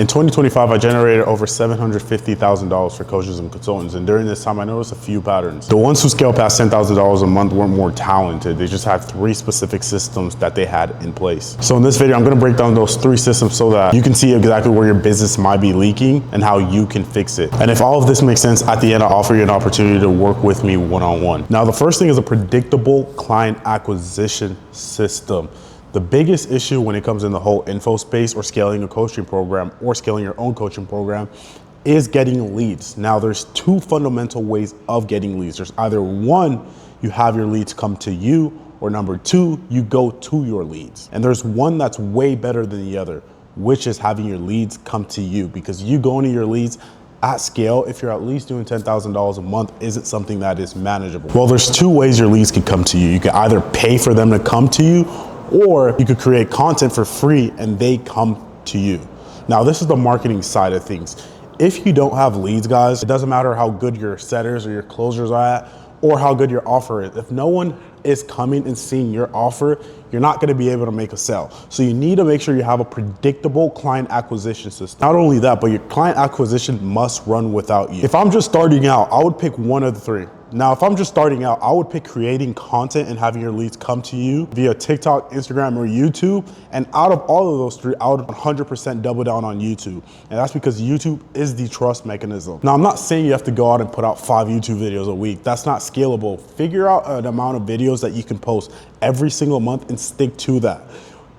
In 2025, I generated over $750,000 for coaches and consultants. And during this time, I noticed a few patterns. The ones who scaled past $10,000 a month weren't more talented. They just had 3 specific systems that they had in place. So in this video, I'm gonna break down those 3 systems so that you can see exactly where your business might be leaking and how you can fix it. And if all of this makes sense, at the end, I offer you an opportunity to work with me one-on-one. Now, the first thing is a predictable client acquisition system. The biggest issue when it comes in the whole info space or scaling a coaching program or scaling your own coaching program is getting leads. Now, there's 2 fundamental ways of getting leads. There's either 1, you have your leads come to you, or number 2, you go to your leads. And there's one that's way better than the other, which is having your leads come to you, because you going to your leads at scale, if you're at least doing $10,000 a month, isn't something that is manageable. Well, there's 2 ways your leads can come to you. You can either pay for them to come to you, or you could create content for free and they come to you. Now, this is the marketing side of things. If you don't have leads, guys, it doesn't matter how good your setters or your closers are at or how good your offer is. If no one is coming and seeing your offer, you're not gonna be able to make a sale. So you need to make sure you have a predictable client acquisition system. Not only that, but your client acquisition must run without you. If I'm just starting out, I would pick one of the 3. Now, if I'm just starting out, I would pick creating content and having your leads come to you via TikTok, Instagram, or YouTube. And out of all of those 3, I would 100% double down on YouTube. And that's because YouTube is the trust mechanism. Now, I'm not saying you have to go out and put out 5 YouTube videos a week. That's not scalable. Figure out an amount of videos that you can post every single month and stick to that.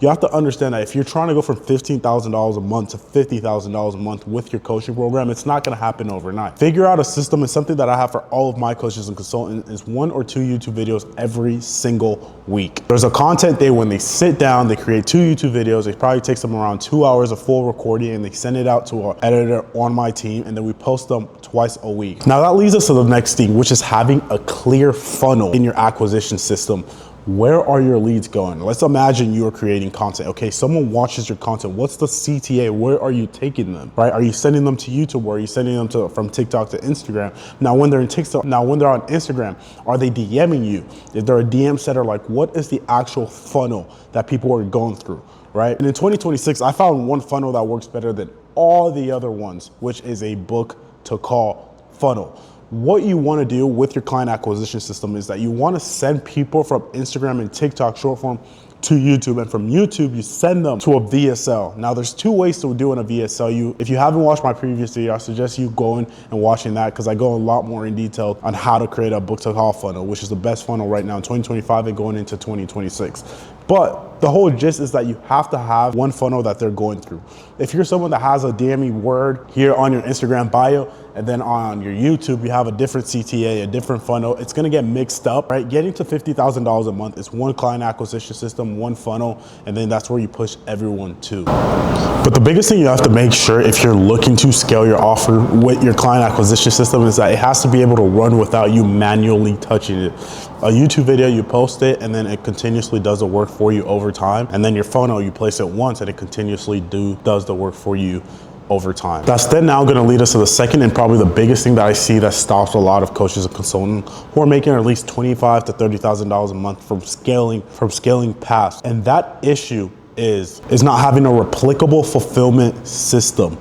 You have to understand that if you're trying to go from $15,000 a month to $50,000 a month with your coaching program, it's not gonna happen overnight. Figure out a system, and something that I have for all of my coaches and consultants is 1 or 2 YouTube videos every single week. There's a content day when they sit down, they create 2 YouTube videos. It probably takes them around 2 hours of full recording, and they send it out to an editor on my team, and then we post them twice a week. Now that leads us to the next thing, which is having a clear funnel in your acquisition system. Where are your leads going? Let's imagine you are creating content. Okay, someone watches your content. What's the CTA? Where are you taking them, right? Are you sending them to YouTube, or are you sending them from TikTok to Instagram? Now, when they're on Instagram, are they DMing you? Is there a DM setter? Like, what is the actual funnel that people are going through, right? And in 2026, I found one funnel that works better than all the other ones, which is a book to call funnel. What you want to do with your client acquisition system is that you want to send people from Instagram and TikTok short form to YouTube, and from YouTube, you send them to a VSL. Now, there's 2 ways to doing a VSL. If you haven't watched my previous video, I suggest you going and watching that, because I go a lot more in detail on how to create a book to call funnel, which is the best funnel right now in 2025 and going into 2026. But the whole gist is that you have to have one funnel that they're going through. If you're someone that has a DME word here on your Instagram bio, and then on your YouTube, you have a different CTA, a different funnel, it's gonna get mixed up, right? Getting to $50,000 a month is one client acquisition system, one funnel, and then that's where you push everyone to. But the biggest thing you have to make sure if you're looking to scale your offer with your client acquisition system is that it has to be able to run without you manually touching it. A YouTube video, you post it, and then it continuously does the work for you over time. And then your funnel, you place it once, and it continuously does the work for you over time. That's then now gonna lead us to the second and probably the biggest thing that I see that stops a lot of coaches and consultants who are making at least $25,000 to $30,000 a month from scaling past. And that issue is not having a replicable fulfillment system.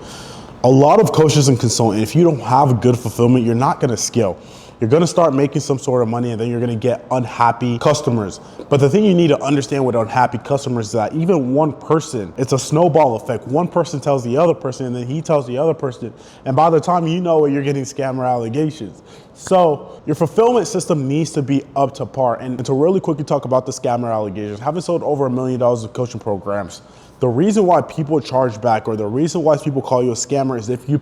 A lot of coaches and consultants, if you don't have a good fulfillment, you're not gonna scale. You're gonna start making some sort of money, and then you're gonna get unhappy customers. But the thing you need to understand with unhappy customers is that even one person, it's a snowball effect. One person tells the other person, and then he tells the other person. And by the time you know it, you're getting scammer allegations. So your fulfillment system needs to be up to par. And to really quickly talk about the scammer allegations, having sold over $1 million of coaching programs, the reason why people charge back, or the reason why people call you a scammer, is if you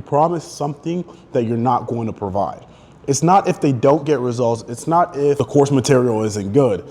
promise something that you're not going to provide. It's not if they don't get results. It's not if the course material isn't good.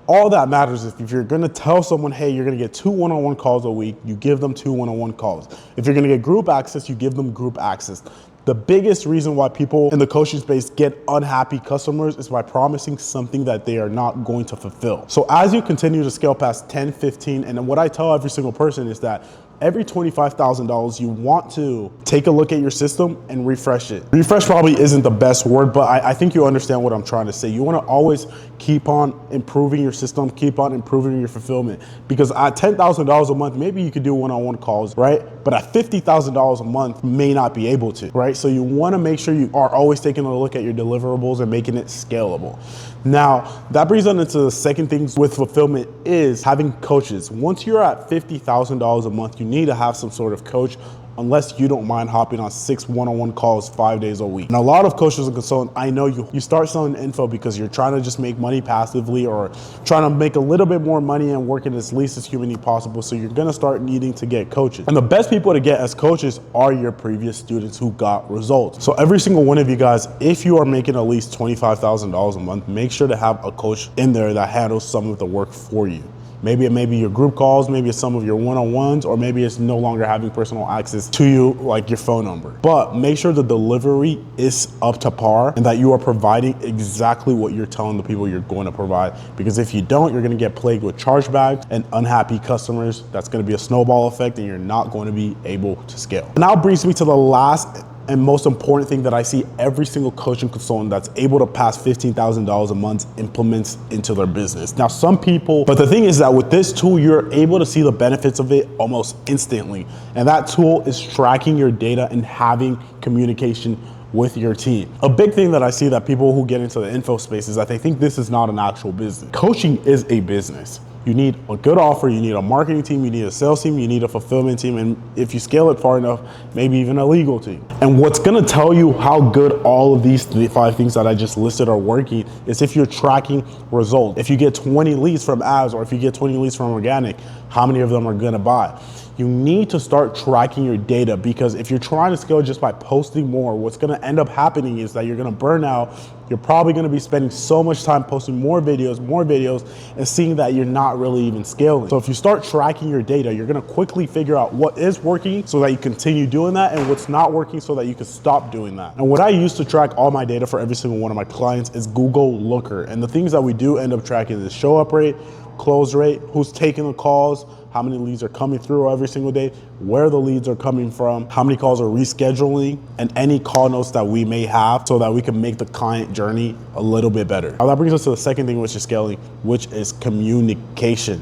All that matters is if you're gonna tell someone, hey, you're gonna get 2 one-on-one calls a week, you give them 2 one-on-one calls. If you're gonna get group access, you give them group access. The biggest reason why people in the coaching space get unhappy customers is by promising something that they are not going to fulfill. So as you continue to scale past 10, 15, and what I tell every single person is that every $25,000, you want to take a look at your system and refresh it. Refresh probably isn't the best word, but I think you understand what I'm trying to say. You want to always keep on improving your system, keep on improving your fulfillment, because at $10,000 a month, maybe you could do one-on-one calls, right? But at $50,000 a month, may not be able to, right? So you want to make sure you are always taking a look at your deliverables and making it scalable. Now, that brings us into the second thing with fulfillment is having coaches. Once you're at $50,000 a month, you need to have some sort of coach, unless you don't mind hopping on 6 one-on-one calls 5 days a week. And a lot of coaches and consultants, I know you start selling info because you're trying to just make money passively or trying to make a little bit more money and working as least as humanly possible. So you're gonna start needing to get coaches. And the best people to get as coaches are your previous students who got results. So every single one of you guys, if you are making at least $25,000 a month, make sure to have a coach in there that handles some of the work for you. Maybe it may be your group calls, maybe it's some of your one-on-ones, or maybe it's no longer having personal access to you, like your phone number. But make sure the delivery is up to par and that you are providing exactly what you're telling the people you're going to provide. Because if you don't, you're gonna get plagued with chargebacks and unhappy customers. That's gonna be a snowball effect and you're not going to be able to scale. Now brings me to the last and most important thing that I see every single coaching consultant that's able to pass $15,000 a month implements into their business. Now, some people, but the thing is that with this tool, you're able to see the benefits of it almost instantly. And that tool is tracking your data and having communication with your team. A big thing that I see that people who get into the info space is that they think this is not an actual business. Coaching is a business. You need a good offer, you need a marketing team, you need a sales team, you need a fulfillment team, and if you scale it far enough, maybe even a legal team. And what's gonna tell you how good all of these 5 things that I just listed are working is if you're tracking results. If you get 20 leads from ads or if you get 20 leads from organic, how many of them are gonna buy? You need to start tracking your data, because if you're trying to scale just by posting more, what's gonna end up happening is that you're gonna burn out. You're probably gonna be spending so much time posting more videos, and seeing that you're not really even scaling. So if you start tracking your data, you're gonna quickly figure out what is working so that you continue doing that, and what's not working so that you can stop doing that. And what I use to track all my data for every single one of my clients is Google Looker. And the things that we do end up tracking is show up rate, close rate, who's taking the calls, how many leads are coming through every single day, where the leads are coming from, how many calls are rescheduling, and any call notes that we may have so that we can make the client journey a little bit better. Now that brings us to the second thing, which is scaling, which is communication.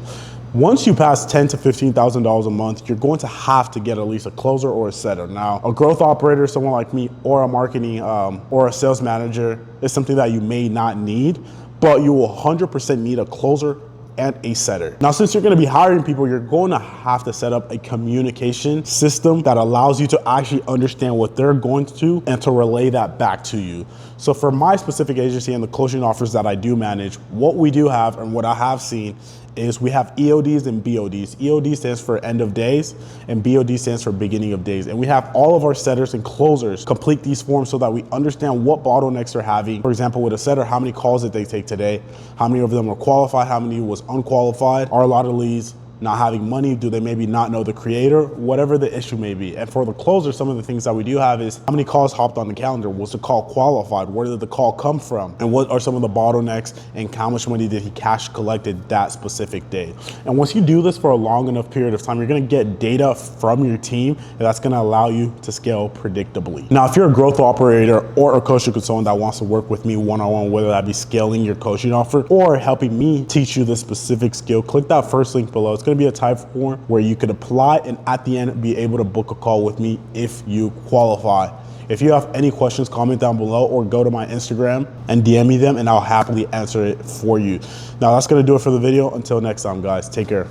Once you pass $10,000 to $15,000 a month, you're going to have to get at least a closer or a setter. Now, a growth operator, someone like me, or a marketing or a sales manager is something that you may not need, but you will 100% need a closer and a setter. Now, since you're gonna be hiring people, you're going to have to set up a communication system that allows you to actually understand what they're going to do and to relay that back to you. So for my specific agency and the coaching offers that I do manage, what we do have and what I have seen is we have EODs and BODs. EOD stands for end of days and BOD stands for beginning of days. And we have all of our setters and closers complete these forms so that we understand what bottlenecks they're having. For example, with a setter, how many calls did they take today? How many of them were qualified? How many was unqualified? Are a lot of leads not having money? Do they maybe not know the creator? Whatever the issue may be. And for the closer, some of the things that we do have is how many calls hopped on the calendar? Was the call qualified? Where did the call come from? And what are some of the bottlenecks, and how much money did he cash collected that specific day? And once you do this for a long enough period of time, you're gonna get data from your team, and that's gonna allow you to scale predictably. Now, if you're a growth operator or a coaching consultant that wants to work with me one-on-one, whether that be scaling your coaching offer or helping me teach you this specific skill, click that first link below. It's gonna be a type form where you could apply and at the end be able to book a call with me if you qualify. If you have any questions, comment down below or go to my Instagram and DM me them and I'll happily answer it for you. Now that's gonna do it for the video. Until next time, guys, take care.